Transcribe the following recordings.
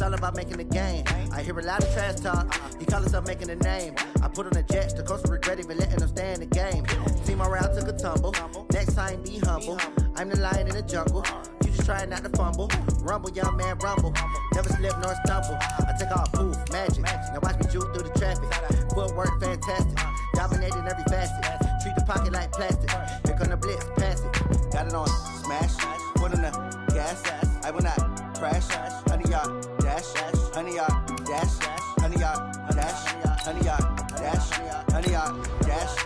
all about making the game. I hear a lot of trash talk. He call himself making a name. I put on the Jets, the coach regret even letting them stay in the game. Team morale took a tumble. Next time, be humble. I'm the lion in the jungle. You just trying not to fumble. Rumble, young man, rumble. Never slip nor stumble. I take all poof, magic. Now watch me juke through the traffic. Footwork fantastic. Dominating every facet. Treat the pocket like plastic. Here come the blitz, pass it. Got it on smash. Put on the gas. I will not crash. 100-yard dash. 100-yard dash. 100-yard dash. 100-yard dash. 100-yard dash.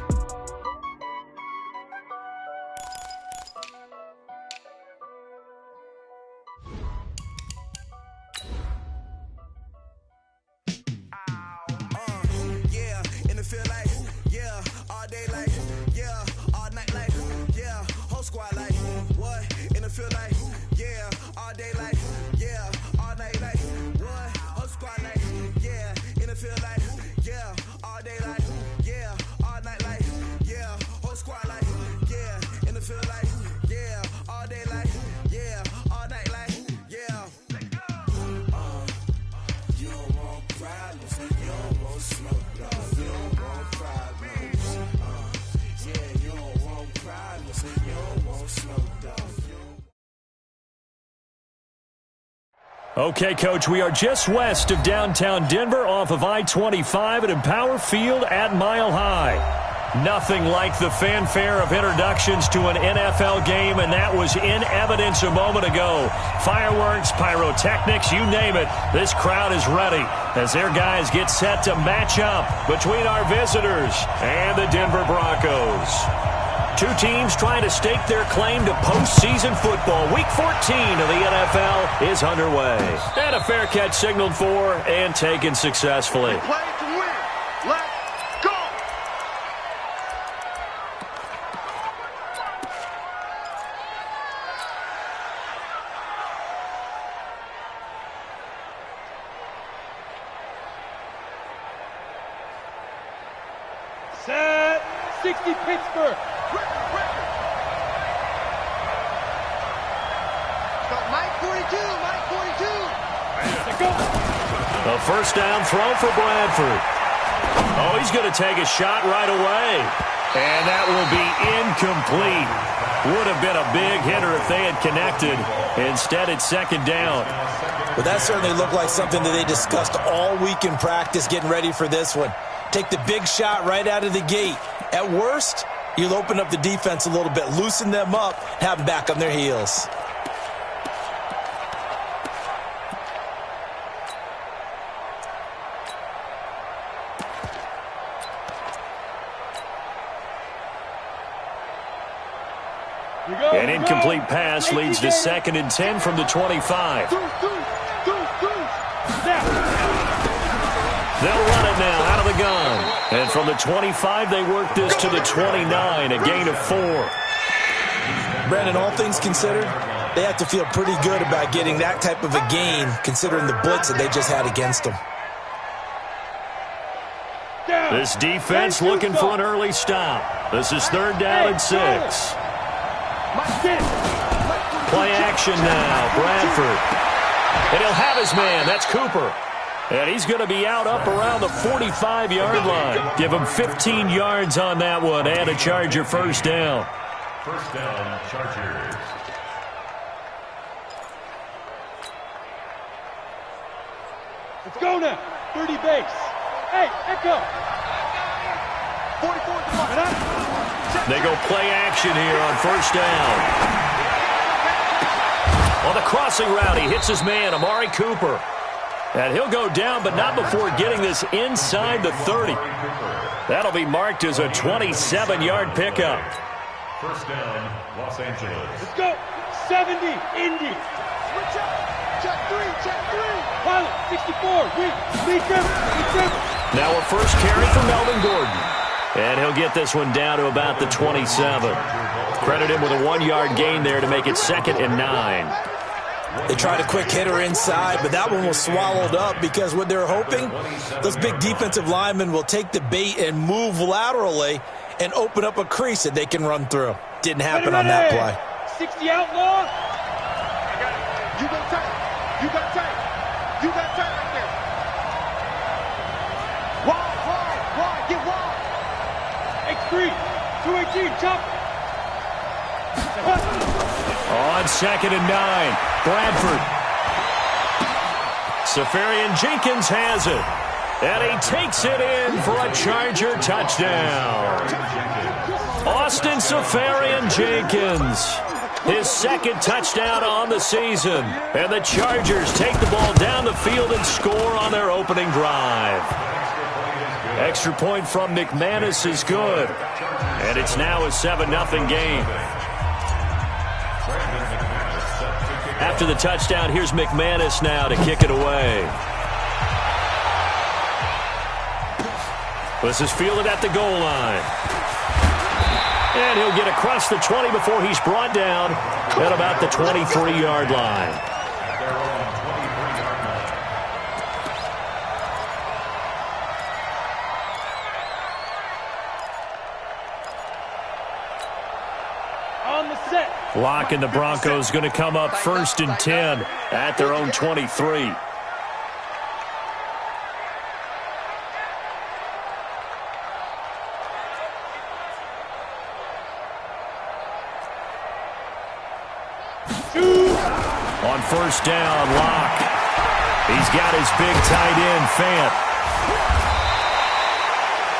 Feel like, yeah, all day like, yeah, all night like, yeah, whole squad like, what, in the field like, yeah, all day like, yeah, all night like, what, whole squad like, yeah, in the field like, yeah, all day like, yeah, all night like, yeah, whole squad like, yeah, in the field like, yeah, all day like, yeah, all night like, yeah. You don't want problems, you don't want smoke, dog. You don't want problems. Yeah, you don't want problems, you don't want smoke, dog. Okay, Coach, we are just west of downtown Denver off of I-25 at Empower Field at Mile High. Nothing like the fanfare of introductions to an NFL game, and that was in evidence a moment ago. Fireworks, pyrotechnics, you name it. This crowd is ready as their guys get set to match up between our visitors and the Denver Broncos. Two teams trying to stake their claim to postseason football. Week 14 of the NFL is underway. And a fair catch signaled for and taken successfully. Play to win. Let's go. Set 60 Pittsburgh. Mike 42, Mike 42. Let's go. A first down throw for Bradford. Oh, he's going to take a shot right away. And that will be incomplete. Would have been a big hitter if they had connected. Instead, it's second down. Well, that certainly looked like something that they discussed all week in practice getting ready for this one. Take the big shot right out of the gate. At worst, you'll open up the defense a little bit, loosen them up, have them back on their heels. An incomplete pass leads to 2nd and 10 from the 25. They'll run it now out of the gun. And from the 25, they work this to the 29, a gain of 4. Brandon, all things considered, they have to feel pretty good about getting that type of a gain, considering the blitz that they just had against them. This defense looking for an early stop. This is 3rd down and 6. Play action now, Bradford. And he'll have his man. That's Cooper. And he's going to be out up around the 45-yard line. Give him 15 yards on that one and a Charger first down. First down, Chargers. Let's go now. 30 base. Hey, Echo. 44 to the They go play action here on first down. On the crossing route, he hits his man, Amari Cooper. And he'll go down, but not before getting this inside the 30. That'll be marked as a 27-yard pickup. First down, Los Angeles. Let's go. 70, Indy. Switch up. Check 3, check 3. Pilot, 64, lead driven. Now a first carry for Melvin Gordon. And he'll get this one down to about the 27. Credit him with a 1-yard gain there to make it 2nd and 9. They tried a quick hitter inside, but that one was swallowed up because what they're hoping, those big defensive linemen will take the bait and move laterally and open up a crease that they can run through. Didn't happen on that play. 60 outlaw. You got tight. You got tight. You got tight right there. Wide, get wide. X3, 218, chop. On 2nd and 9, Bradford. Safarian Jenkins has it. And he takes it in for a Charger touchdown. Austin Safarian Jenkins, his 2nd touchdown on the season. And the Chargers take the ball down the field and score on their opening drive. Extra point from McManus is good. And it's now a 7-0 game. After the touchdown, here's McManus now to kick it away. This is fielded at the goal line. And he'll get across the 20 before he's brought down at about the 23-yard line. On the set. Lock and the Broncos going to come up 1st and 10 at their own 23. On 1st down, Lock. He's got his big tight end, Fant.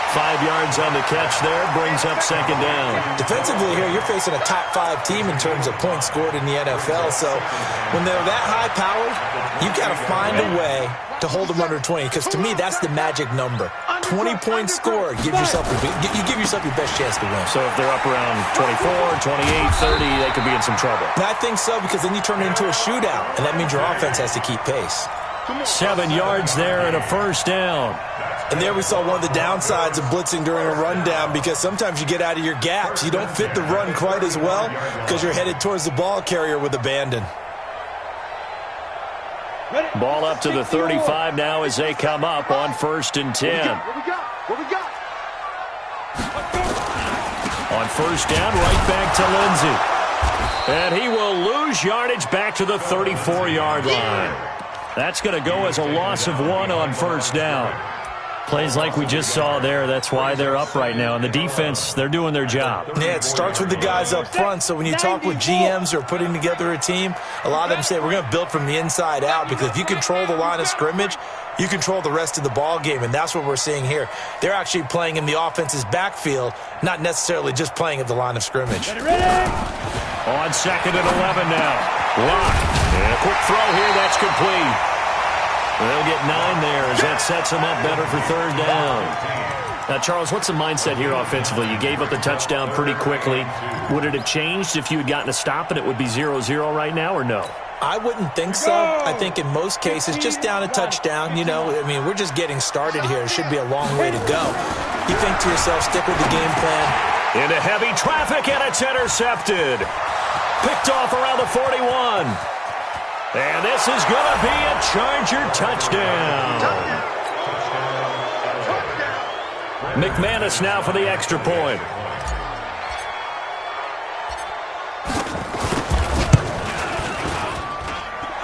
5 yards on the catch there, brings up 2nd down. Defensively here, you're facing a top 5 team in terms of points scored in the NFL. So when they're that high-powered, you've got to find a way to hold them under 20. Because to me, that's the magic number. 20 points scored. You give yourself your best chance to win. So if they're up around 24, 28, 30, they could be in some trouble. And I think so, because then you turn it into a shootout, and that means your offense has to keep pace. 7 yards there and a 1st down. And there we saw one of the downsides of blitzing during a rundown, because sometimes you get out of your gaps. You don't fit the run quite as well because you're headed towards the ball carrier with abandon. Ball up to the 35 now as they come up on 1st and 10. What we got? On 1st down, right back to Lindsey. And he will lose yardage back to the 34-yard line. That's going to go as a loss of 1 on 1st down. Plays like we just saw there, that's why they're up right now. And the defense, they're doing their job. Yeah, it starts with the guys up front. So when you talk with GMs who are putting together a team, a lot of them say we're going to build from the inside out, because if you control the line of scrimmage, you control the rest of the ball game, and that's what we're seeing here. They're actually playing in the offense's backfield, not necessarily just playing at the line of scrimmage. On 2nd and 11 now. Lock. And a quick throw here, that's complete. They'll get 9 there as that sets them up better for 3rd down. Now, Charles, what's the mindset here offensively? You gave up the touchdown pretty quickly. Would it have changed if you had gotten a stop and it would be 0-0 right now, or no? I wouldn't think so. I think in most cases, just down a touchdown, you know, I mean, we're just getting started here. It should be a long way to go. You think to yourself, stick with the game plan. Into heavy traffic, and it's intercepted. Picked off around the 41. And this is going to be a Charger touchdown. McManus now for the extra point.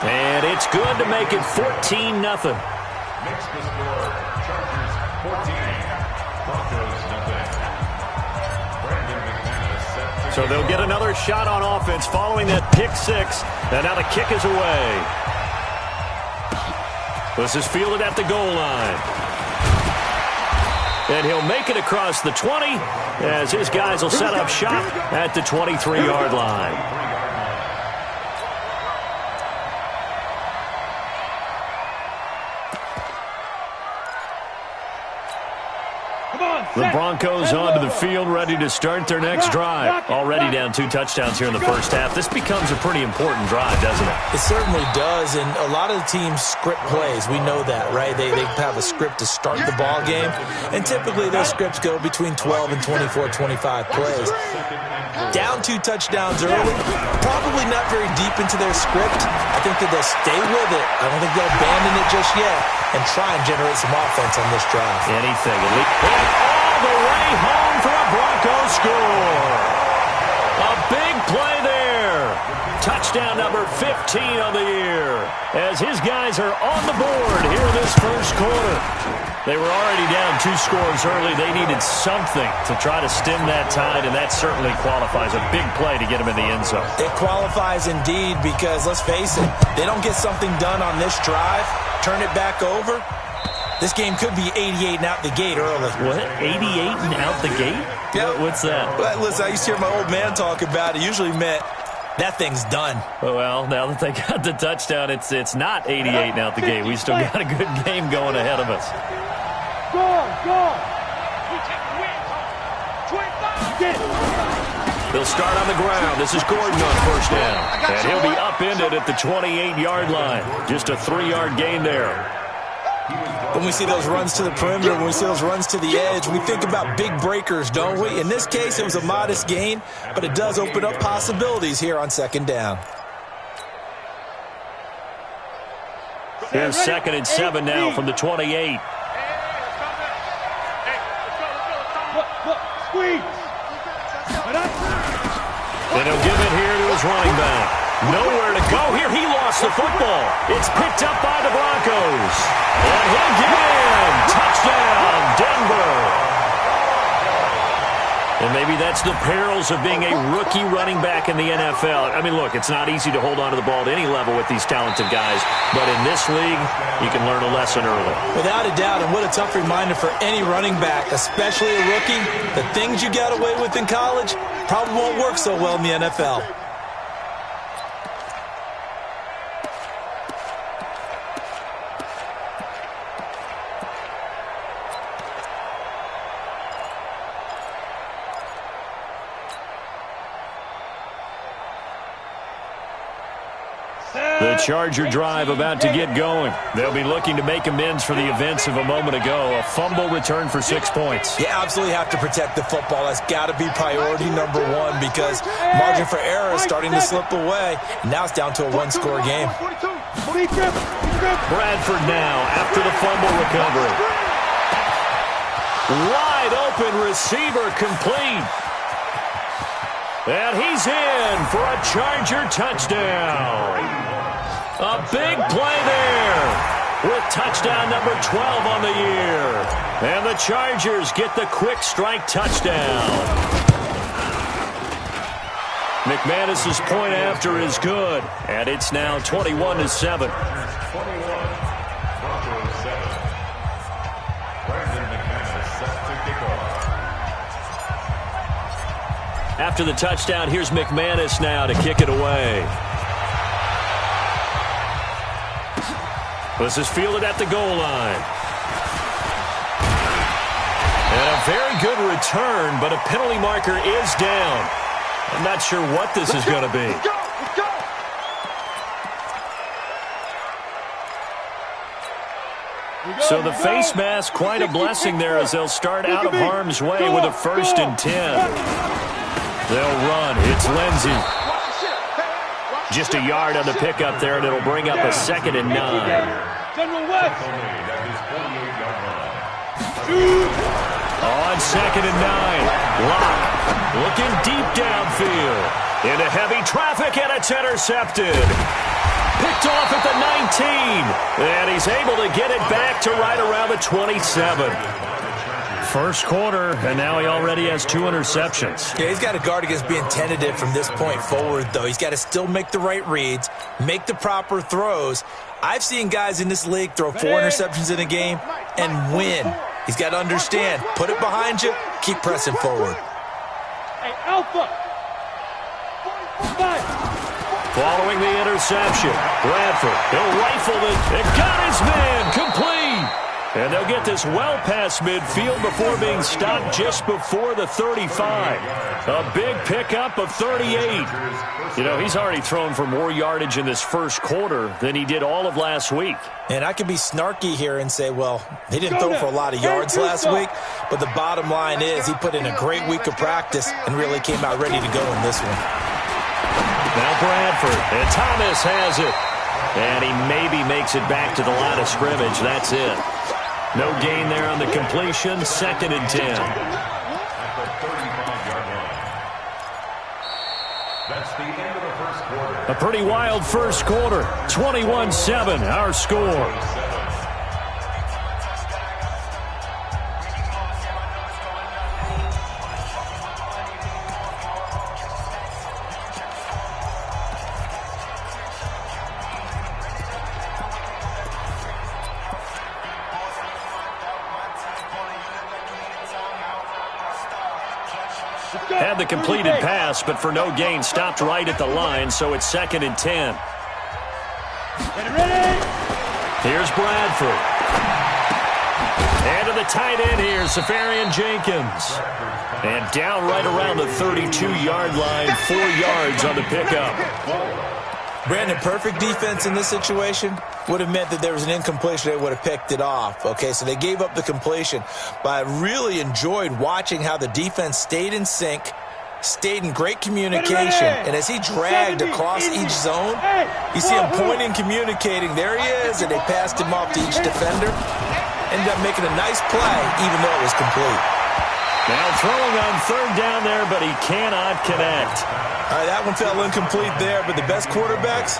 And it's good to make it 14-0. Makes the score Chargers 14, Broncos nothing. Brandon McManus set to So they'll get another shot on offense following that pick 6. And now the kick is away. This is fielded at the goal line. And he'll make it across the 20 as his guys will set up shop at the 23-yard line. The Broncos onto the field, ready to start their next drive. Already down 2 touchdowns here in the first half. This becomes a pretty important drive, doesn't it? It certainly does, and a lot of the teams script plays. We know that, right? They have a script to start the ball game, and typically those scripts go between 12 and 24, 25 plays. Down 2 touchdowns early, probably not very deep into their script. I think that they'll stay with it. I don't think they'll abandon it just yet and try and generate some offense on this drive. Anything. All the way home for a Broncos score. A big play there. Touchdown number 15 on the year. As his guys are on the board here in this first quarter. They were already down 2 scores early. They needed something to try to stem that tide, and that certainly qualifies. A big play to get him in the end zone. It qualifies indeed because, let's face it, they don't get something done on this drive, turn it back over. This game could be 88 and out the gate early. What? 88 and out the gate? Yep. What's that? Well, listen, I used to hear my old man talk about it. Usually meant that thing's done. Well, now that they got the touchdown, it's not 88 and out the gate. We still got a good game going ahead of us. They'll start on the ground. This is Gordon on first down. And he'll be upended at the 28-yard line. Just a 3-yard gain there. When we see those runs to the perimeter, when we see those runs to the edge, we think about big breakers, don't we? In this case, it was a modest gain, but it does open up possibilities here on second down. Here's 2nd and 7 now from the 28. And he'll give it here to his running back. Nowhere to go here. He lost the football. It's picked up by the Broncos. And he'll get in. Touchdown, Denver. And maybe that's the perils of being a rookie running back in the NFL. I mean, look, it's not easy to hold on to the ball at any level with these talented guys. But in this league, you can learn a lesson early. Without a doubt, and what a tough reminder for any running back, especially a rookie. The things you got away with in college probably won't work so well in the NFL. The Charger drive about to get going. They'll be looking to make amends for the events of a moment ago. A fumble return for 6 points. You absolutely have to protect the football. That's got to be priority number one because margin for error is starting to slip away. And now it's down to a 1-score game. Bradford now after the fumble recovery. Wide open receiver complete. And he's in for a Charger touchdown. A big play there with touchdown number 12 on the year. And the Chargers get the quick strike touchdown. McManus's point after is good. And it's now 21-7. After the touchdown, here's McManus now to kick it away. This is fielded at the goal line. And a very good return, but a penalty marker is down. I'm not sure what this is going to be. So the face mask, quite a blessing there as they'll start out of harm's way with a 1st and 10. They'll run. It's Lindsey. Just a yard on the pickup there, and it'll bring up a 2nd and 9. On 2nd and 9. Locke looking deep downfield. Into heavy traffic, and it's intercepted. Picked off at the 19. And he's able to get it back to right around the 27. First quarter, and now he already has 2 interceptions. Yeah, he's got to guard against being tentative from this point forward, though. He's got to still make the right reads, make the proper throws. I've seen guys in this league throw 4 interceptions in a game and win. He's got to understand, put it behind you, keep pressing forward. Hey, Alpha! Following the interception, Bradford, he'll rifle it, and got his man complete. And they'll get this well past midfield before being stopped just before the 35. A big pickup of 38. You know, he's already thrown for more yardage in this first quarter than he did all of last week. And I could be snarky here and say, well, he didn't throw for a lot of yards last week, but the bottom line is he put in a great week of practice and really came out ready to go in this one. Now Bradford, and Thomas has it. And he maybe makes it back to the line of scrimmage. That's it. No gain there on the completion. 2nd and 10. At the 35-yard line. That's the end of the first quarter. A pretty wild first quarter. 21-7, our score. Had the completed pass, but for no gain, stopped right at the line, so it's 2nd and 10. Here's Bradford. And to the tight end here, Safarian Jenkins. And down right around the 32-yard line, 4 yards on the pickup. Brandon, perfect defense in this situation would have meant that there was an incompletion. They would have picked it off. Okay, so they gave up the completion. But I really enjoyed watching how the defense stayed in sync, stayed in great communication. And as he dragged across each zone, you see him pointing, communicating. There he is, and they passed him off to each defender. Ended up making a nice play, even though it was complete. Now throwing on 3rd down there, but he cannot connect. All right, that one fell incomplete there, but the best quarterbacks,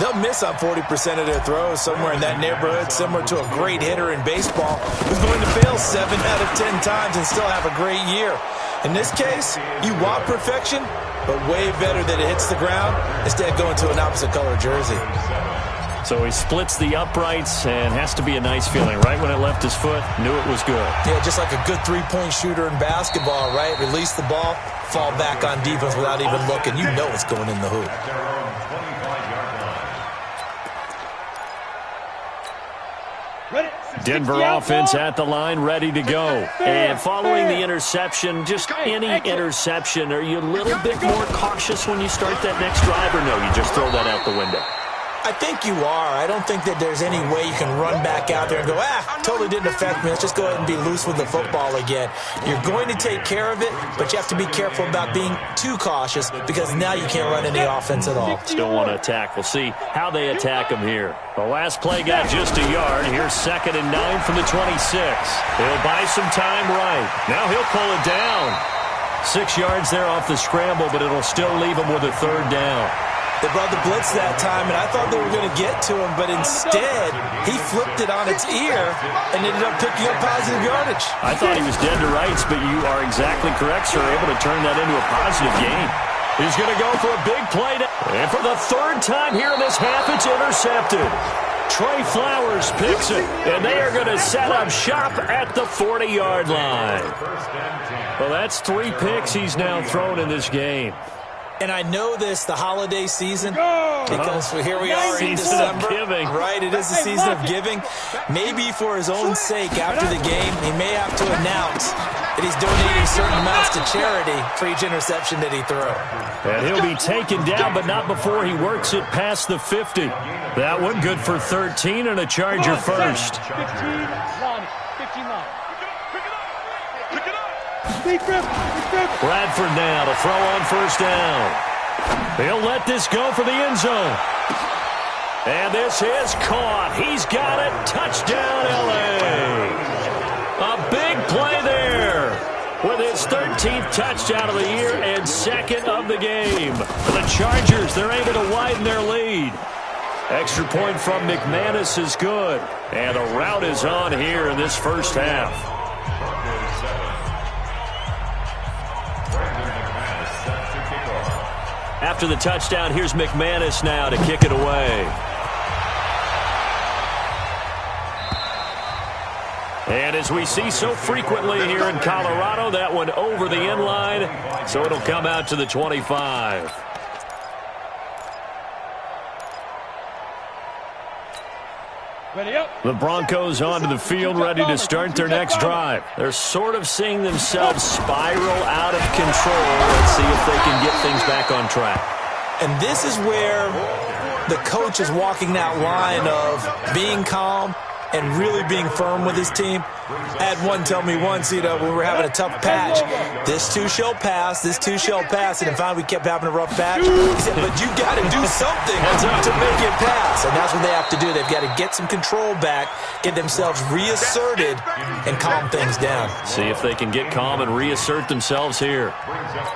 they'll miss on 40% of their throws, somewhere in that neighborhood, similar to a great hitter in baseball who's going to fail 7 out of 10 times and still have a great year. In this case, you want perfection, but way better that it hits the ground instead of going to an opposite color jersey. So he splits the uprights and has to be a nice feeling. Right when it left his foot, knew it was good. Yeah, just like a good three-point shooter in basketball, right? Release the ball, fall back on defense without even looking. You know it's going in the hoop. Denver offense at the line, ready to go. And following the interception, just any interception, are you a little bit more cautious when you start that next drive, or no, you just throw that out the window? I think you are. I don't think that there's any way you can run back out there and go, totally didn't affect me. Let's just go ahead and be loose with the football again. You're going to take care of it, but you have to be careful about being too cautious because now you can't run any offense at all. Still want to attack. We'll see how they attack him here. The last play got just a yard. Here's 2nd and 9 from the 26. He'll buy some time right. Now he'll pull it down. 6 yards there off the scramble, but it'll still leave him with a 3rd down. They brought the blitz that time, and I thought they were going to get to him, but instead, he flipped it on its ear and ended up picking up positive yardage. I thought he was dead to rights, but you are exactly correct, sir. Able to turn that into a positive gain. He's going to go for a big play. And for the 3rd time here in this half, it's intercepted. Trey Flowers picks it, and they are going to set up shop at the 40-yard line. Well, that's 3 picks he's now thrown in this game. And I know this, the holiday season, because here we are in December. Giving. Right, it is the season of giving. Maybe for his own sake after the game, he may have to announce that he's donating certain amounts to charity for each interception that he throws. And he'll be taken down, but not before he works it past the 50. That one good for 13 and a Charger first. 15 line. Bradford now to throw on 1st down. He'll let this go for the end zone. And this is caught. He's got it. Touchdown, L.A. A big play there with his 13th touchdown of the year and 2nd of the game. For the Chargers, they're able to widen their lead. Extra point from McManus is good. And a rout is on here in this first half. After the touchdown, here's McManus now to kick it away. And as we see so frequently here in Colorado, that one over the end line, so it'll come out to the 25. The Broncos onto the field, ready to start their next drive. They're sort of seeing themselves spiral out of control. Let's see if they can get things back on track. And this is where the coach is walking that line of being calm and really being firm with his team. I had one tell me once, when we were having a tough patch, this too shall pass, this too shall pass, and finally we kept having a rough patch. He said, but you got to do something to make it pass, and that's what they have to do. They've got to get some control back, get themselves reasserted, and calm things down. See if they can get calm and reassert themselves here.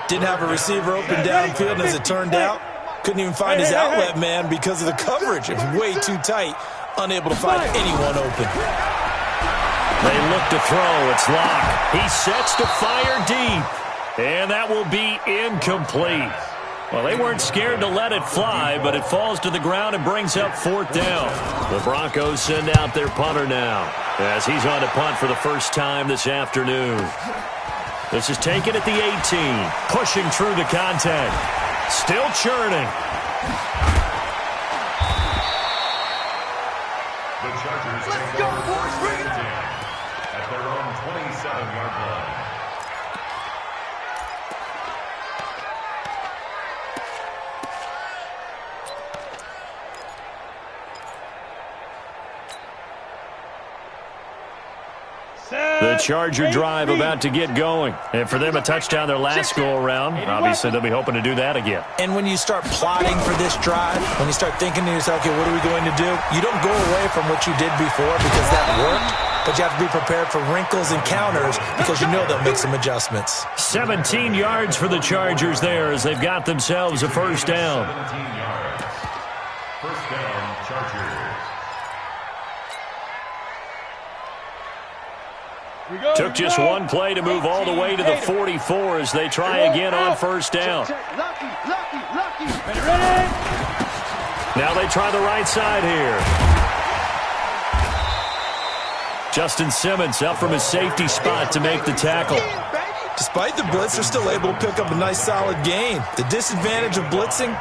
Didn't have a receiver open downfield, and as it turned out, Couldn't even find his outlet man because of the coverage. It was way too tight. Unable to find anyone open. They look to throw. It's Locke. He sets to fire deep. And that will be incomplete. Well, they weren't scared to let it fly, but it falls to the ground and brings up 4th down. The Broncos send out their punter now as he's on to punt for the first time this afternoon. This is taken at the 18, pushing through the contact. Still churning. The Chargers Let's go, boys! Bring it on! at their own 27-yard line. The Charger drive about to get going. And for them, a touchdown their last go-around. Obviously, they'll be hoping to do that again. And when you start plotting for this drive, when you start thinking to yourself, okay, what are we going to do? You don't go away from what you did before because that worked, but you have to be prepared for wrinkles and counters because you know they'll make some adjustments. 17 yards for the Chargers there as they've got themselves a first down. 17 yards. First down, Chargers. Took just one play to move all the way to the 44 as they try again on first down. Lucky. Ready? Now they try the right side here. Justin Simmons up from his safety spot to make the tackle. Despite the blitz, they're still able to pick up a nice solid gain. The disadvantage of blitzing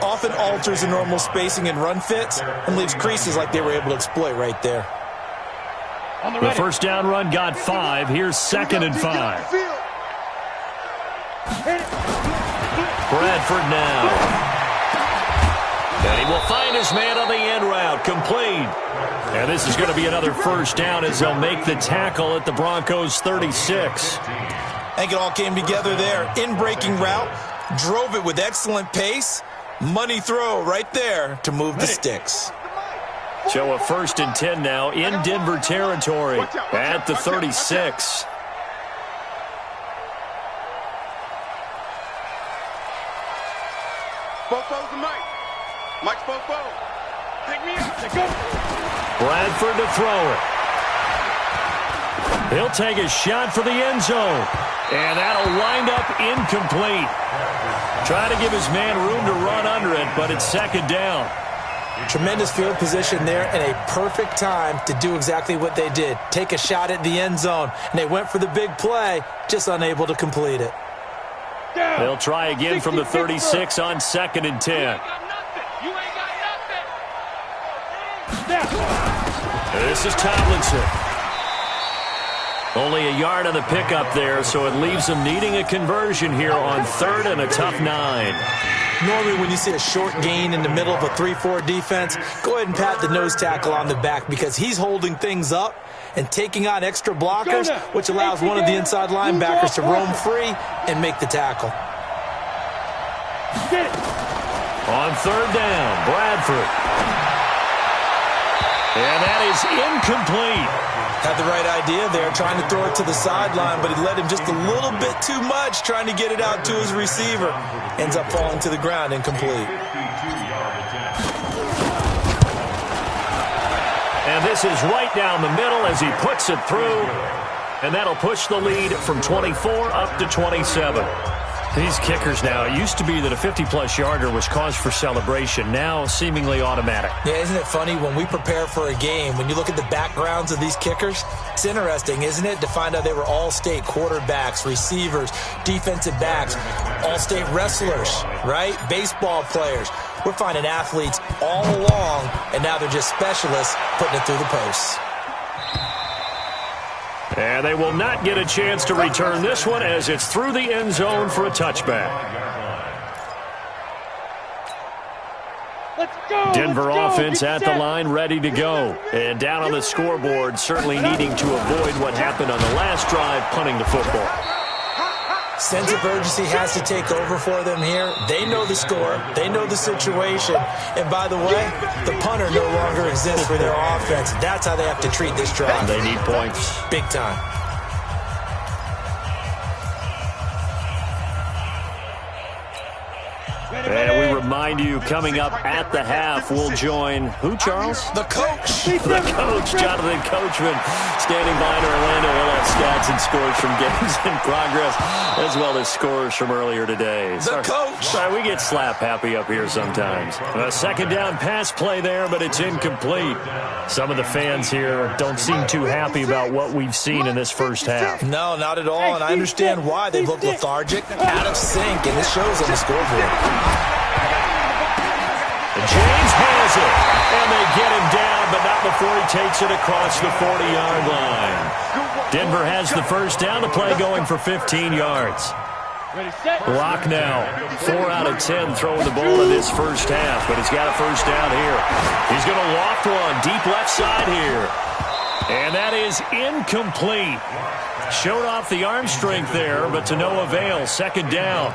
often alters the normal spacing and run fits and leaves creases like they were able to exploit right there. The first down run got 5. Here's 2nd and 5. Bradford now. And he will find his man on the end route. Complete. And this is going to be another first down as they'll make the tackle at the Broncos' 36. I think it all came together there. In-breaking route, drove it with excellent pace. Money throw right there to move the sticks. So a 1st and 10 now in Denver territory at the 36. Fofo's the mic. Mike's Fofo. Pick me up. Let's go. Bradford to throw it. He'll take a shot for the end zone. And that'll wind up incomplete. Trying to give his man room to run under it, but it's 2nd down. Tremendous field position there and a perfect time to do exactly what they did. Take a shot at the end zone. And they went for the big play, just unable to complete it. They'll try again from the 36 on 2nd and 10. This is Tomlinson. Only a yard on the pickup there, so it leaves them needing a conversion here on 3rd and a tough 9. Normally when you see a short gain in the middle of a 3-4 defense, go ahead and pat the nose tackle on the back because he's holding things up and taking on extra blockers, which allows one of the inside linebackers to roam free and make the tackle. On 3rd down, Bradford. And that is incomplete. Had the right idea there, trying to throw it to the sideline, but he led him just a little bit too much, trying to get it out to his receiver. Ends up falling to the ground, incomplete. And this is right down the middle as he puts it through. And that'll push the lead from 24 up to 27. These kickers now, it used to be that a 50-plus yarder was cause for celebration. Now seemingly automatic. Yeah, isn't it funny when we prepare for a game, when you look at the backgrounds of these kickers, it's interesting, isn't it, to find out they were all-state quarterbacks, receivers, defensive backs, all-state wrestlers, right? Baseball players. We're finding athletes all along, and now they're just specialists putting it through the posts. And they will not get a chance to return this one as it's through the end zone for a touchback. Let's go. Denver let's go. offense at the line, ready to go. And down on the scoreboard, certainly needing to avoid what happened on the last drive, punting the football. Sense of urgency has to take over for them here. They know the score. They know the situation. And by the way, the punter no longer exists for their offense. That's how they have to treat this drive. They need points. Big time. And we Mind you, coming up at the half, we'll join who, Charles? The coach. The coach, Jonathan Coachman, standing by in Orlando. He'll have stats and scores from games in progress, as well as scores from earlier today. The coach. Sorry, we get slap happy up here sometimes. A second down pass play there, but it's incomplete. Some of the fans here don't seem too happy about what we've seen in this first half. No, not at all, and I understand why. They look lethargic, out of sync, and it shows on the scoreboard. James has it, and they get him down, but not before he takes it across the 40-yard line. Denver has the first down, the play going for 15 yards. Locke now, 4 out of 10 throwing the ball in this first half, but he's got a first down here. He's going to loft one deep left side here. And that is incomplete. Showed off the arm strength there, but to no avail. Second down.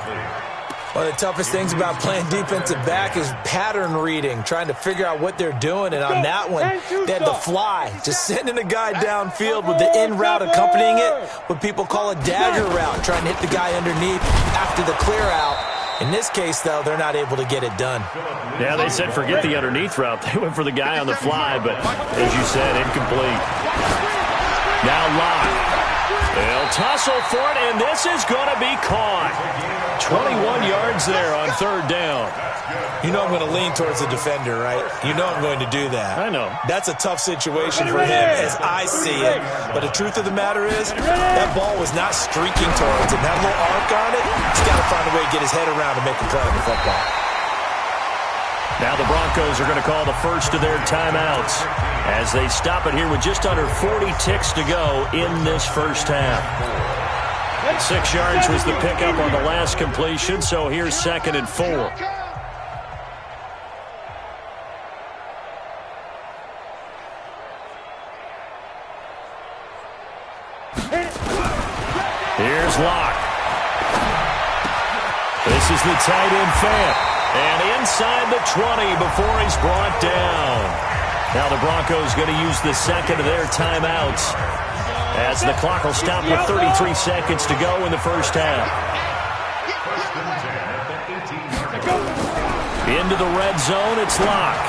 One of the toughest things about playing defensive back is pattern reading, trying to figure out what they're doing. And on that one, they had to fly, just sending a guy downfield with the in route accompanying it, what people call a dagger route, trying to hit the guy underneath after the clear out. In this case, though, they're not able to get it done. Yeah, they said forget the underneath route. They went for the guy on the fly, but as you said, incomplete. Now Locke. They'll tussle for it, and this is going to be caught. 21 yards there on third down. You know I'm going to lean towards the defender, right? You know I'm going to do that. I know. That's a tough situation for him as I see it. But the truth of the matter is, that ball was not streaking towards him. That little arc on it, he's got to find a way to get his head around and make a play on the football. Now the Broncos are going to call the first of their timeouts as they stop it here with just under 40 ticks to go in this first half. 6 yards was the pickup on the last completion, so here's 2nd and 4. Here's Locke. This is the tight end fan. And inside the 20 before he's brought down. Now the Broncos going to use the second of their timeouts as the clock will stop with 33 seconds to go in the first half. Into the red zone, it's Locke.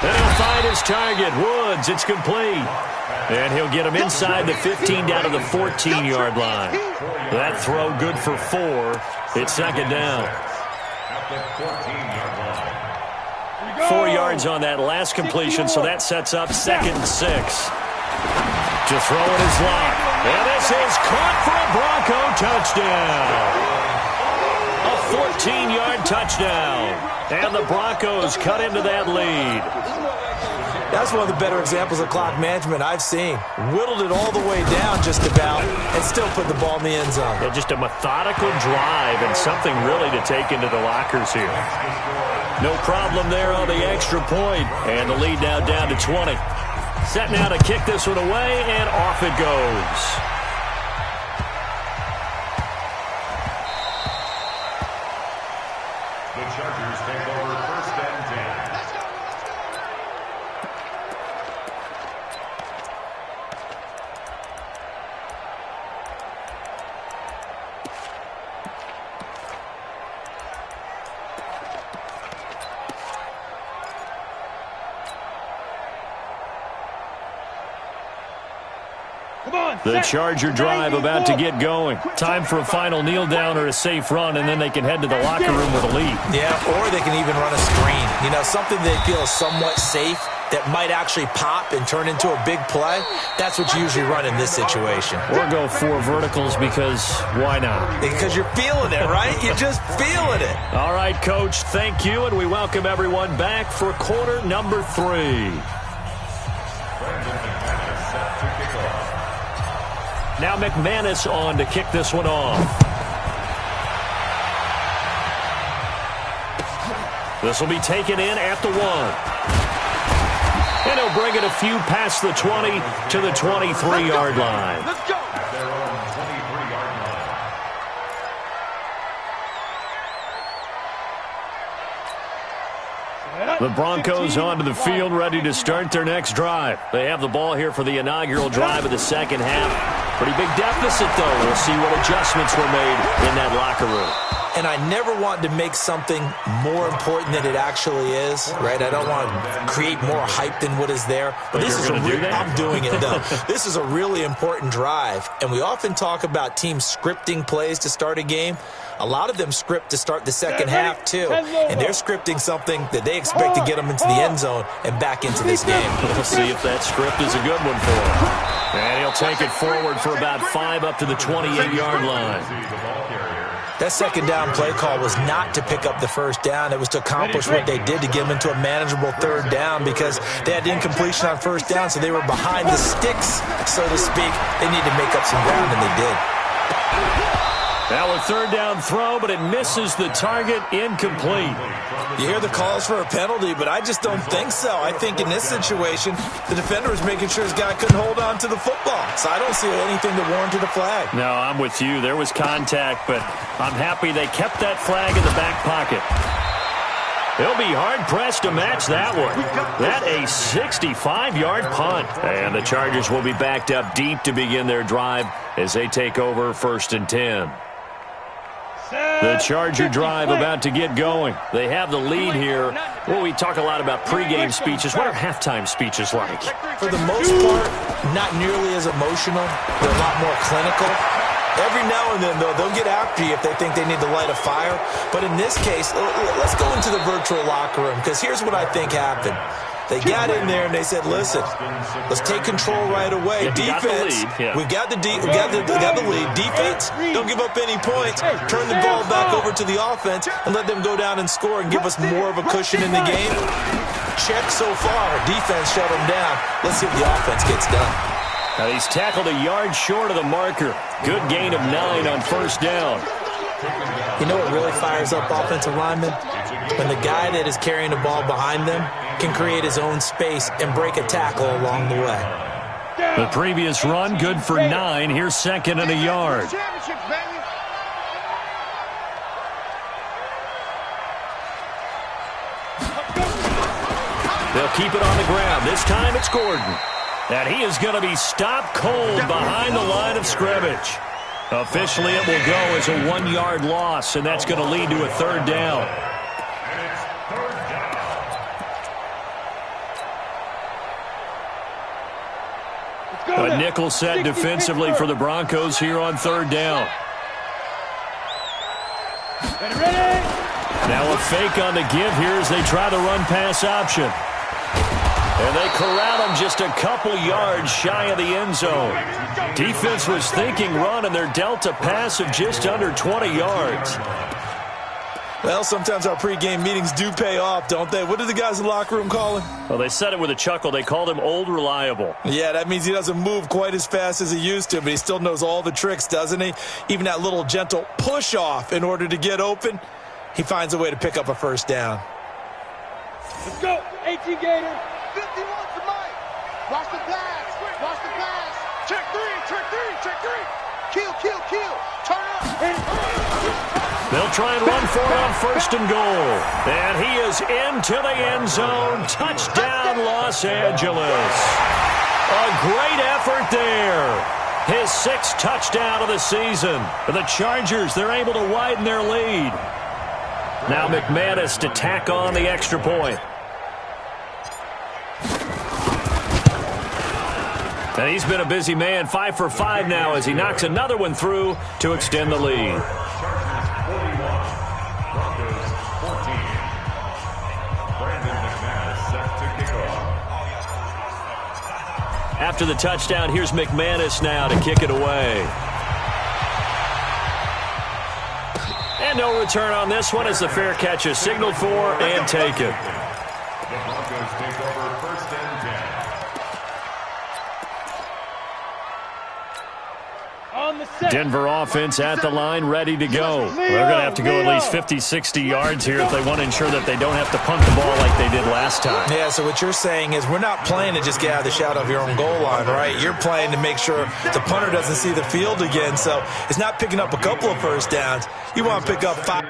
Then he'll find his target, Woods. It's complete. And he'll get him inside the 15 down to the 14-yard line. That throw good for 4. It's second down. 4 yards on that last completion, so that sets up 2nd and 6. To throw it is Locke. And this is caught for a Bronco touchdown. A 14-yard touchdown. And the Broncos cut into that lead. That's one of the better examples of clock management I've seen. Whittled it all the way down just about and still put the ball in the end zone. Yeah, just a methodical drive and something really to take into the lockers here. No problem there on the extra point. And the lead now down to 20. Set now to kick this one away, and off it goes. The Chargers take over 1st and 10. The Charger drive about to get going. Time for a final kneel down or a safe run, and then they can head to the locker room with a lead. Yeah, or they can even run a screen. You know, something they feel is somewhat safe that might actually pop and turn into a big play. That's what you usually run in this situation. Or go 4 verticals because why not? Because you're feeling it, right? You're just feeling it. All right, Coach, thank you, and we welcome everyone back for quarter number 3. Now McManus on to kick this one off. This will be taken in at the 1. And he'll bring it a few past the 20 to the 23-yard line. Let's go. Their own 23-yard line. The Broncos onto the field, ready to start their next drive. They have the ball here for the inaugural drive of the second half. Pretty big deficit, though. We'll see what adjustments were made in that locker room. and I never want to make something more important than it actually is, right? I don't want to create more hype than what is there. But this is I'm doing it, though. This is a really important drive, and we often talk about teams scripting plays to start a game. A lot of them script to start the second half, too, and they're scripting something that they expect to get them into the end zone and back into this game. We'll see if that script is a good one for him. And he'll take it forward for about 5 up to the 28-yard line. That second down play call was not to pick up the first down. It was to accomplish what they did to get them into a manageable third down because they had incompletion on first down, so they were behind the sticks, so to speak. They needed to make up some ground, and they did. Now a third down throw, but it misses the target, incomplete. You hear the calls for a penalty, but I just don't think so. I think in this situation, the defender was making sure his guy couldn't hold on to the football. So I don't see anything that warranted a flag. No, I'm with you. There was contact, but I'm happy they kept that flag in the back pocket. They'll be hard-pressed to match that one. That a 65-yard punt. And the Chargers will be backed up deep to begin their drive as they take over 1st and 10. The Charger drive about to get going. They have the lead here. Well, we talk a lot about pregame speeches. What are halftime speeches like? For the most part, not nearly as emotional. They're a lot more clinical. Every now and then, though, they'll get after you if they think they need to light a fire. But in this case, let's go into the virtual locker room because here's what I think happened. They got in there and they said, listen, let's take control right away. Defense, we've got the lead. Defense, don't give up any points. Turn the ball back over to the offense and let them go down and score and give us more of a cushion in the game. Check so far. Defense shut them down. Let's see if the offense gets done. Now he's tackled a yard short of the marker. Good gain of 9 on first down. You know what really fires up offensive linemen? When the guy that is carrying the ball behind them can create his own space and break a tackle along the way. The previous run, good for 9. Here's 2nd and a yard. They'll keep it on the ground. This time it's Gordon. And he is going to be stopped cold behind the line of scrimmage. Officially, it will go as a 1-yard loss, and that's going to lead to a third down. A nickel set defensively for the Broncos here on third down. Now a fake on the give here as they try the run-pass option. And they corral him just a couple yards shy of the end zone. Defense was thinking run, and they're dealt a pass of just under 20 yards. Well, sometimes our pregame meetings do pay off, don't they? What did the guys in the locker room call him? Well, they said it with a chuckle. They called him Old Reliable. Yeah, that means he doesn't move quite as fast as he used to, but he still knows all the tricks, doesn't he? Even that little gentle push-off in order to get open, he finds a way to pick up a first down. Let's go, 18 Gator. 51 to Mike. Watch the pass. Watch the pass. Check 3. Kill. Turn up. They'll try and run for it on 1st and goal. And he is into the end zone. Touchdown, Los Angeles. A great effort there. His 6th touchdown of the season. For the Chargers, they're able to widen their lead. Now McManus to tack on the extra point. And he's been a busy man, 5 for 5 now as he knocks another one through to extend the lead. After the touchdown, here's McManus now to kick it away. And no return on this one as the fair catch is signaled for and taken. The Broncos take over 1st and 10. Denver offense at the line, ready to go. They're going to have to go at least 50, 60 yards here if they want to ensure that they don't have to punt the ball like they did last time. Yeah, so what you're saying is we're not playing to just get out of the shadow of your own goal line, right? You're playing to make sure the punter doesn't see the field again. So it's not picking up a couple of first downs. You want to pick up 5.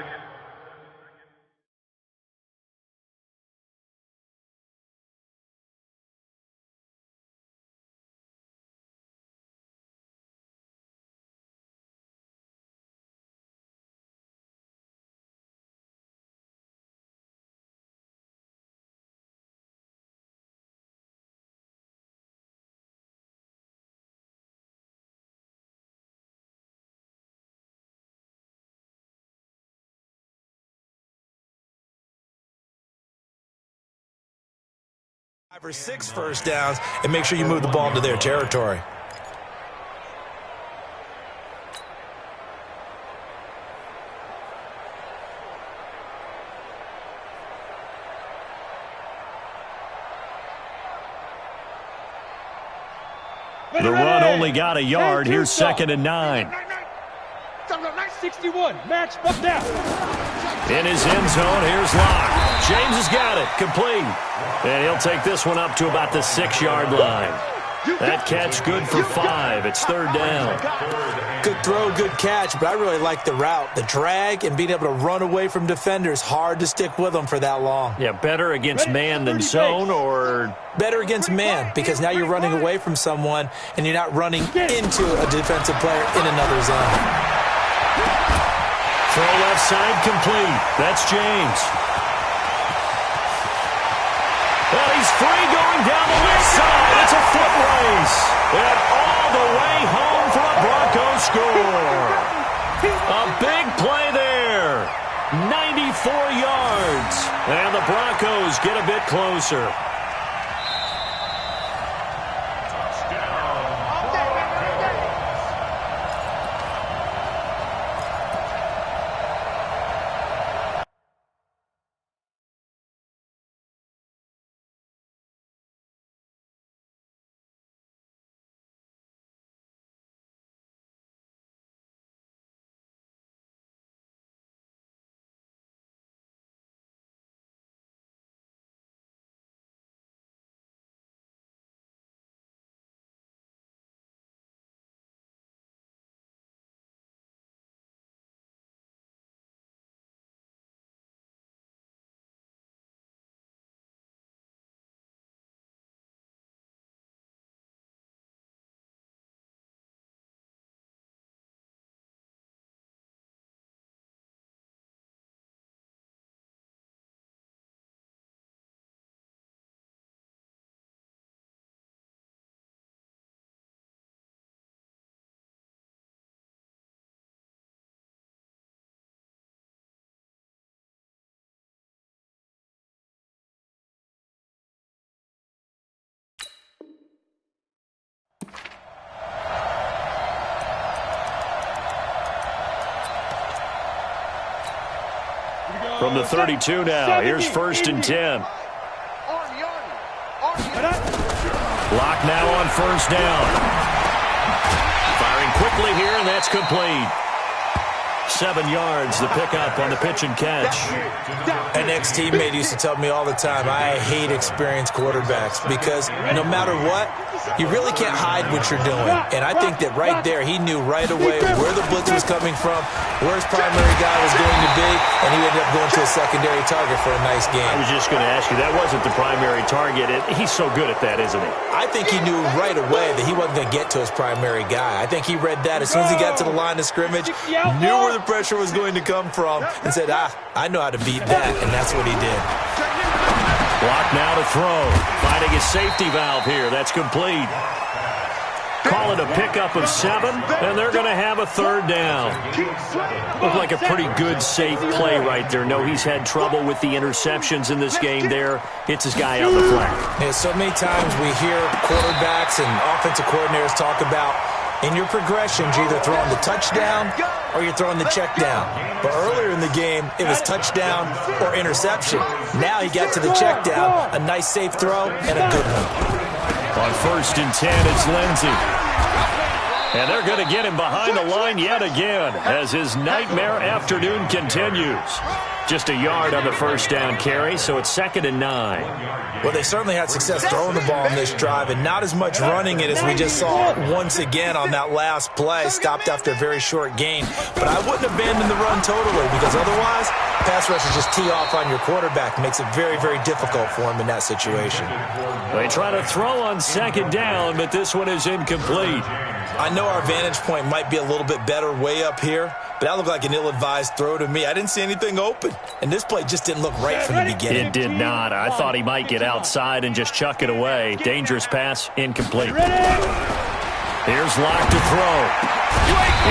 5 or 6 first downs and make sure you move the ball into their territory. The run only got a yard. Here's 2nd and 9. 61, match up down. In his end zone, here's Locke. James has got it, complete. And he'll take this one up to about the 6-yard line. That catch good for 5. It's 3rd down. Good throw, good catch, but I really like the route. The drag and being able to run away from defenders, hard to stick with them for that long. Yeah, better against man than zone, or? Better against man, because now you're running away from someone and you're not running into a defensive player in another zone. Throw left side complete. That's James. Well, he's free going down the left side. It's a foot race. And all the way home for a Broncos score. A big play there. 94 yards. And the Broncos get a bit closer. From the 32 now, here's 1st and 10. Lock now on 1st down. Firing quickly here, and that's complete. 7 yards, the pickup on the pitch and catch. An ex-teammate used to tell me all the time, I hate experienced quarterbacks because no matter what, you really can't hide what you're doing. And I think that right there, he knew right away where the blitz was coming from, where his primary guy was going to be, and he ended up going to a secondary target for a nice game. I was just going to ask you, that wasn't the primary target. He's so good at that, isn't he? I think he knew right away that he wasn't going to get to his primary guy. I think he read that as soon as he got to the line of scrimmage, knew where the pressure was going to come from, and said, I know how to beat that, and that's what he did. Block now to throw. Finding his safety valve here. That's complete. Call it a pickup of 7, and they're going to have a 3rd down. Looked like a pretty good, safe play right there. No, he's had trouble with the interceptions in this game there. Hits his guy out the flat. Yeah, so many times we hear quarterbacks and offensive coordinators talk about in your progressions, you're either throwing the touchdown or you're throwing the check down. But earlier in the game, it was touchdown or interception. Now he got to the check down, a nice safe throw, and a good one. On 1st and 10, it's Lindsey. And they're going to get him behind the line yet again as his nightmare afternoon continues. Just a yard on the 1st down carry, so it's 2nd and 9. Well, they certainly had success throwing the ball in this drive and not as much running it as we just saw once again on that last play. Stopped after a very short gain. But I wouldn't abandon the run totally because otherwise, pass rushers just tee off on your quarterback. Makes it very, very difficult for him in that situation. They try to throw on 2nd down, but this one is incomplete. I know our vantage point might be a little bit better way up here, but that looked like an ill-advised throw to me. I didn't see anything open, and this play just didn't look right from the beginning. It did not. I thought he might get outside and just chuck it away. Dangerous pass, incomplete. Here's Locke to throw.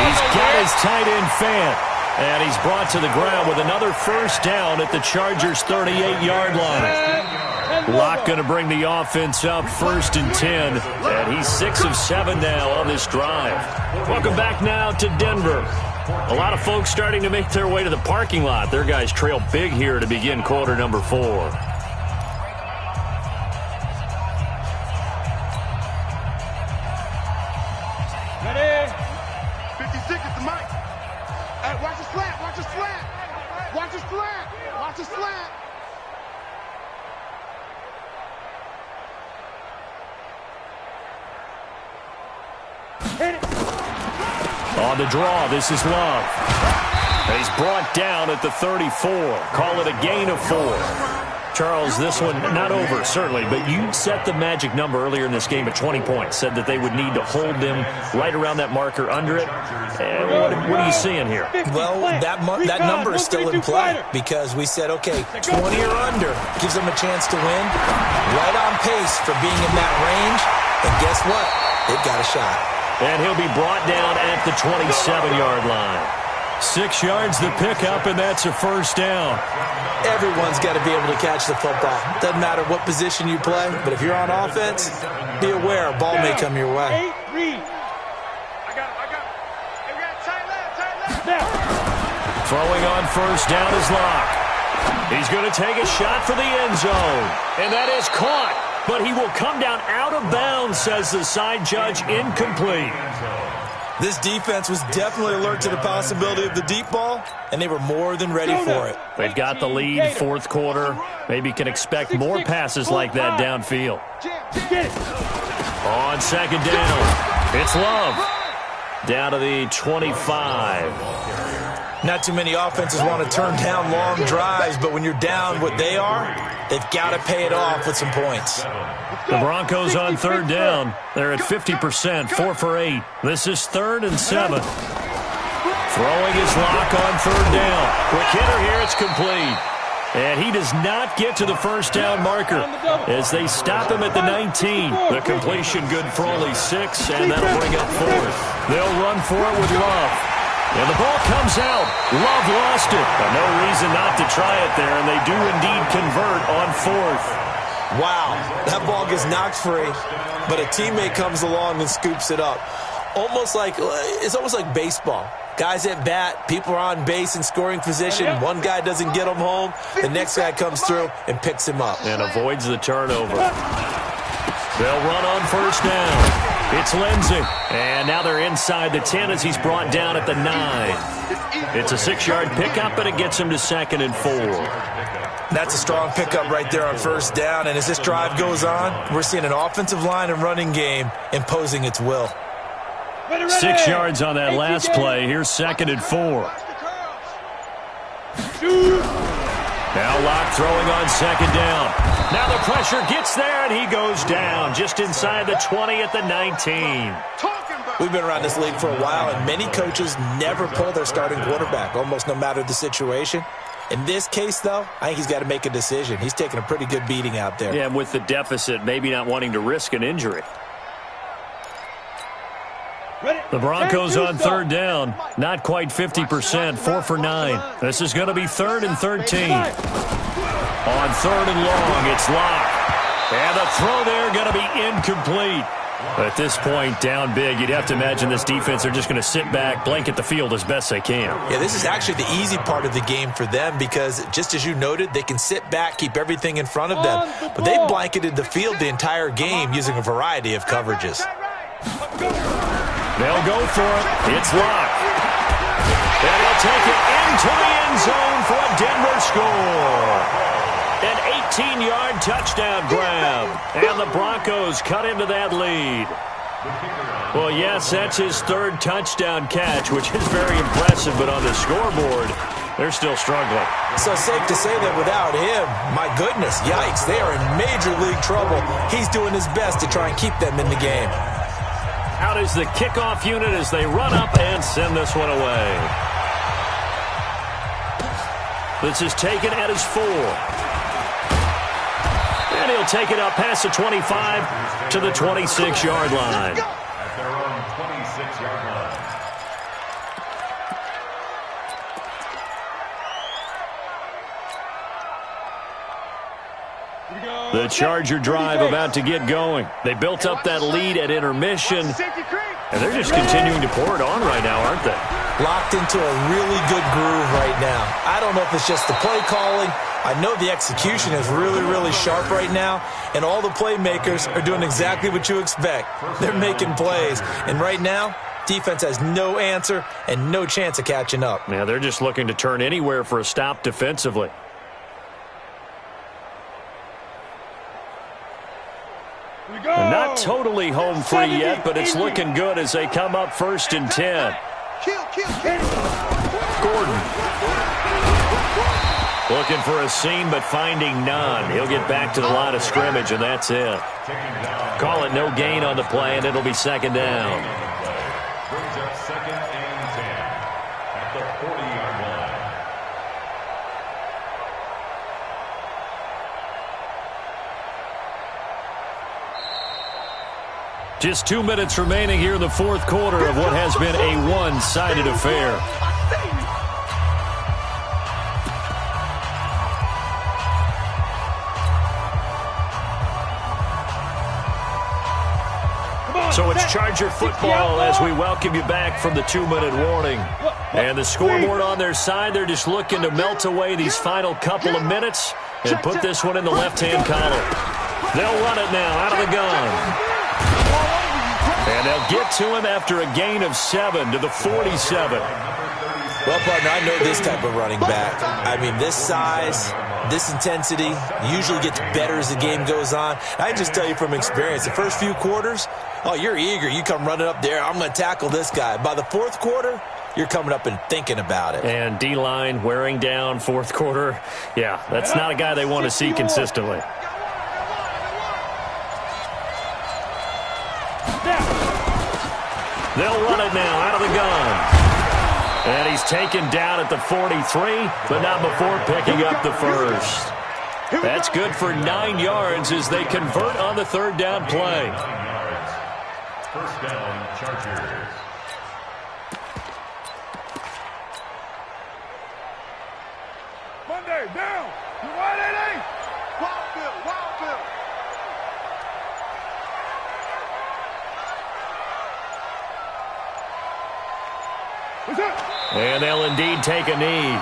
He's got his tight end Fant, and he's brought to the ground with another 1st down at the Chargers' 38-yard line. Locke going to bring the offense up 1st and 10. And he's 6 of 7 now on this drive. Welcome back now to Denver. A lot of folks starting to make their way to the parking lot. Their guys trail big here to begin quarter number 4. Ready? 56 is the mic. Hey, watch the slant, watch the slant. Watch the slant, watch the slant. Hit it. On the draw, this is Love. He's brought down at the 34. Call it a gain of 4. Charles, this one not over, certainly, but you set the magic number earlier in this game at 20 points. Said that they would need to hold them right around that marker under it. And what are you seeing here? Well, that number is still in play because we said, okay, 20 or under gives them a chance to win. Right on pace for being in that range. And guess what? They've got a shot. And he'll be brought down at the 27-yard line. 6 yards the pickup, and that's a 1st down. Everyone's got to be able to catch the football. Doesn't matter what position you play, but if you're on offense, be aware a ball may come your way. 8-3. I got it. Hey, we got tight left. Now. Throwing on 1st down is Locke. He's going to take a shot for the end zone, and that is caught. But he will come down out of bounds, says the side judge, incomplete. This defense was definitely alert to the possibility of the deep ball, and they were more than ready for it. They've got the lead, 4th quarter. Maybe can expect more passes like that downfield. Get it. On 2nd down, it's Love. Down to the 25. Not too many offenses want to turn down long drives, but when you're down what they are, they've got to pay it off with some points. The Broncos on 3rd down. They're at 50%, 4 for 8. This is 3rd and 7. Throwing his Locke on 3rd down. Quick hitter here, it's complete. And he does not get to the 1st down marker as they stop him at the 19. The completion good for only 6, and that'll bring up 4th. They'll run for it with Love. And the ball comes out. Love lost it. But no reason not to try it there, and they do indeed convert on 4th. Wow, that ball gets knocked free, but a teammate comes along and scoops it up. It's almost like baseball. Guys at bat, people are on base in scoring position. One guy doesn't get him home. The next guy comes through and picks him up. And avoids the turnover. They'll run on 1st down. It's Lindsey. And now they're inside the 10 as he's brought down at the 9. It's a 6-yard pickup, and it gets him to 2nd and 4. That's a strong pickup right there on 1st down. And as this drive goes on, we're seeing an offensive line and running game imposing its will. 6 yards on that last play. Here's 2nd and 4. Now Locke throwing on 2nd down. Now the pressure gets there, and he goes down just inside the 20 at the 19. We've been around this league for a while, and many coaches never pull their starting quarterback, almost no matter the situation. In this case, though, I think he's got to make a decision. He's taking a pretty good beating out there. Yeah, and with the deficit, maybe not wanting to risk an injury. The Broncos on 3rd down. Not quite 50%, 4 for 9. This is going to be 3rd and 13. On 3rd and long, it's Locke. And the throw there going to be incomplete. At this point, down big, you'd have to imagine this defense are just going to sit back, blanket the field as best they can. Yeah, this is actually the easy part of the game for them because, just as you noted, they can sit back, keep everything in front of them. But they've blanketed the field the entire game using a variety of coverages. They'll go for it. It's Locke. And he'll take it into the end zone for a Denver score. An 18-yard touchdown grab. And the Broncos cut into that lead. Well, yes, that's his 3rd touchdown catch, which is very impressive. But on the scoreboard, they're still struggling. So safe to say that without him, my goodness, yikes, they are in major league trouble. He's doing his best to try and keep them in the game. Out is the kickoff unit as they run up and send this one away. This is taken at his 4. And he'll take it up past the 25 to the 26-yard line. At their own 26-yard line. The Charger drive about to get going. They built up that lead at intermission, and they're just continuing to pour it on right now, aren't they? Locked into a really good groove right now. I don't know if it's just the play calling. I know the execution is really, really sharp right now, and all the playmakers are doing exactly what you expect. They're making plays, and right now, defense has no answer and no chance of catching up. Yeah, they're just looking to turn anywhere for a stop defensively. And not totally home free yet, but it's looking good as they come up 1st and 10. Gordon. Looking for a seam, but finding none. He'll get back to the line of scrimmage, and that's it. Call it no gain on the play, and it'll be 2nd down. Brings up 2nd and 10 at the 40-yard line. Just 2 minutes remaining here in the 4th quarter of what has been a one-sided affair. So it's Charger football as we welcome you back from the 2-minute warning. And the scoreboard on their side, they're just looking to melt away these final couple of minutes and put this one in the left-hand column. They'll run it now out of the gun. And they'll get to him after a gain of 7 to the 47. Well, partner, I know this type of running back. I mean, this size, this intensity usually gets better as the game goes on. I just tell you from experience, the first few quarters, oh, you're eager. You come running up there, I'm going to tackle this guy. By the 4th quarter, you're coming up and thinking about it. And D-line wearing down 4th quarter. Yeah, that's not a guy they want to see consistently. They'll run it now out of the gun. And he's taken down at the 43, but not before picking up the first. That's good for 9 yards as they convert on the 3rd down play. 9 yards. 1st down, Chargers. Monday, down. You 180. Wild Bill. And they'll indeed take a knee.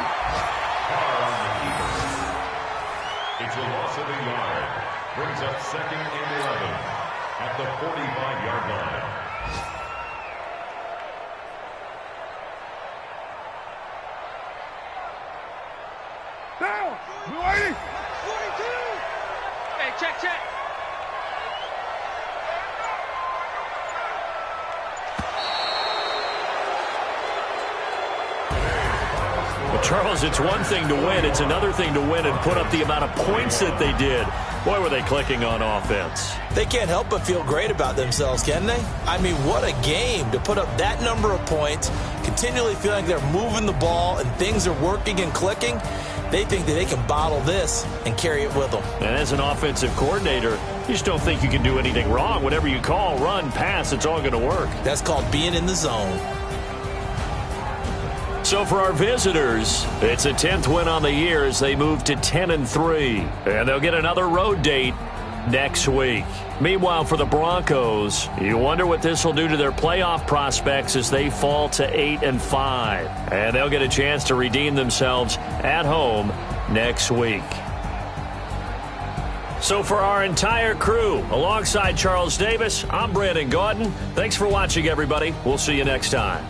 It's a loss of a yard. Brings up 2nd and 11 at the 45-yard line. Down. You 180. 42. Hey, check. Charles, it's one thing to win. It's another thing to win and put up the amount of points that they did. Boy, were they clicking on offense. They can't help but feel great about themselves, can they? I mean, what a game to put up that number of points, continually feeling like they're moving the ball and things are working and clicking. They think that they can bottle this and carry it with them. And as an offensive coordinator, you just don't think you can do anything wrong. Whatever you call, run, pass, it's all going to work. That's called being in the zone. So for our visitors, it's a 10th win on the year as they move to 10-3. And they'll get another road date next week. Meanwhile, for the Broncos, you wonder what this will do to their playoff prospects as they fall to 8-5. And they'll get a chance to redeem themselves at home next week. So for our entire crew, alongside Charles Davis, I'm Brandon Gaudin. Thanks for watching, everybody. We'll see you next time.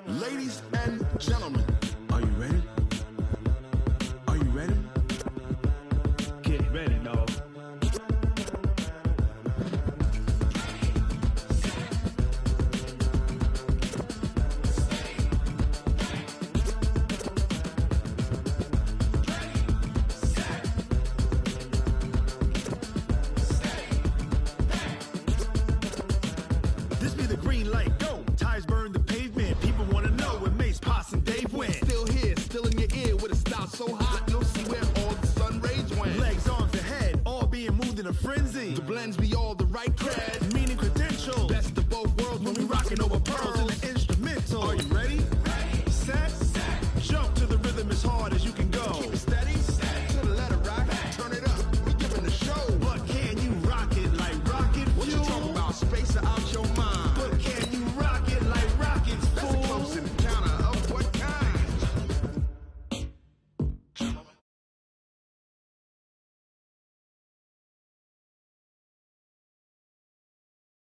Ladies and gentlemen, are you ready? Are you ready? Get ready, dog. green light, go.